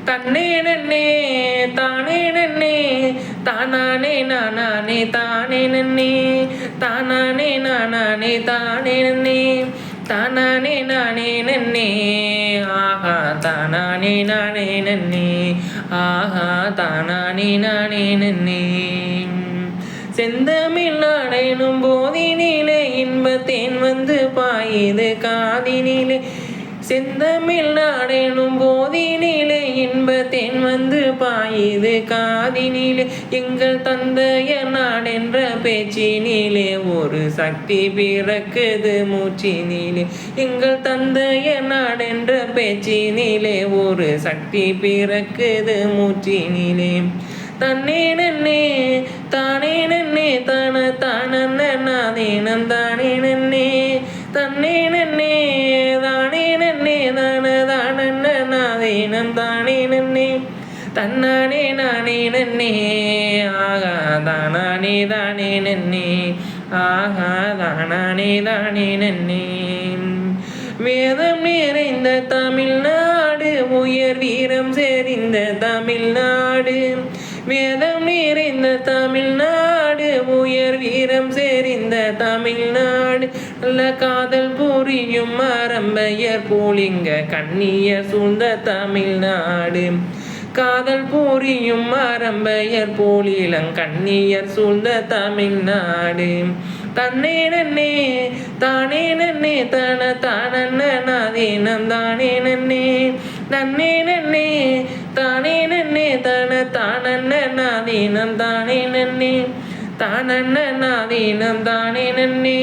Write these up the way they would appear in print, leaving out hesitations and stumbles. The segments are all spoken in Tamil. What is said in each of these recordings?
தன்னே நன்னே தானே நன்னே தானானே நானே தானே நன்னே தானானே நானே தானே நன்னே தானானே நானே நன்னே ஆஹா தானானே நானே நன்னே ஆஹா தானானே நானே நன்னே செந்தமிழ் நாடெனும் போதினிலே இன்பத்தேன் வந்து பாயுது காதினிலே செந்தமிழ் நாடெனும் போதினிலே இன்பத்தேன் வந்து பாயுது காதினிலே எங்கள் தந்தையர் நாடென்ற பேச்சினிலே ஒரு சக்தி பிறக்குது மூச்சினிலே எங்கள் தந்தையர் நாடென்ற பேச்சினிலே ஒரு சக்தி பிறக்குது மூச்சினிலே தன்னே நன்னே தானே நன்னே தான தானே தானே நன்னே தன்னே நன்னே தானே நன்னே தானே நன்னே தன்னானே நானே நன்னே ஆகா தானே தானே நன்னே ஆகா தானே தானே நன்னே வேதம் நிறைந்த தமிழ்நாடு உயர் வீரம் செறிந்த தமிழ்நாடு வேதம் நிறைந்த தமிழ்நாடு உயர் வீரம் செறிந்த தமிழ்நாடு நல்ல காதல் புரியும் அரம்பையர் போலிங்க கண்ணியர் சூழ்ந்த தமிழ்நாடு காதல் புரியும் அரம்பையர் போலிலங் கண்ணியர் சூழ்ந்த தமிழ்நாடு தன்னே நன்னே தானே நன்னே தானே தானே நன்னே நன்னே நன்னே தானே நன்னே தானே தானே நன்னே தானே நன்னே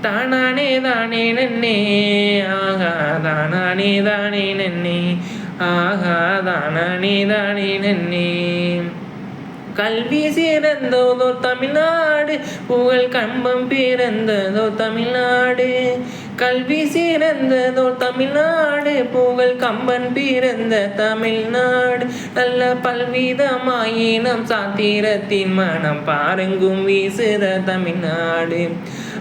தானானே தானே நன்னே ஆகா தானே தானே நன்னே ஆகா தானே தானே நன்னே கல்வி சிறந்ததோ தமிழ்நாடு புகழ் கம்பம் பிறந்ததோ தமிழ்நாடு கல்வி சிறந்ததோ தமிழ்நாடு புகழ் கம்பன் பிறந்த தமிழ்நாடு நல்ல பல்விதமாயினம் சாத்திரத்தின் மனம் பாருங்கும் வீசுத தமிழ்நாடு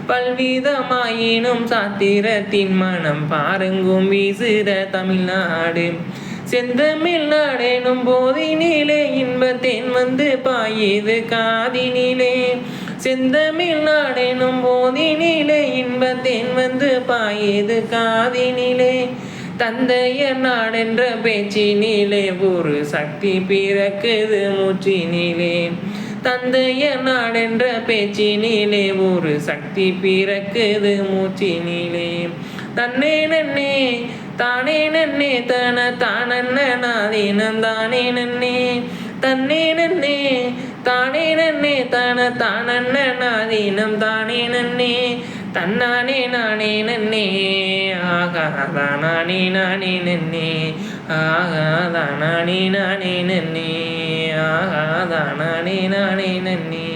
பல்விதமாயினும் சாத்திரத்தின் மனம் பாருங்கும் வீசுத தமிழ்நாடு செந்தமிழ் நாடெனும் போதினிலே இன்பத்தேன் வந்து பாயுது காதினிலே செந்தமிழ் நாடெனும் போதினிலே இன்பத்தேன் வந்து பாயுது காதினிலே தந்தையர் நாடென்ற பேச்சினிலே ஒரு சக்தி பிறக்குது மூச்சினிலே தந்தையர் நாடென்ற பேச்சினிலே ஒரு சக்தி பிறக்குது மூச்சினிலே தன்னே நன்னே தானே நன்னே தானே நன்னே தன்னே நன்னே தானே நன்னே தானே நன்னே தன்னானே நானே நன்னே ஆகா தானே நன்னே ஆகா தானே நன்னே ஆகா தானே நன்னே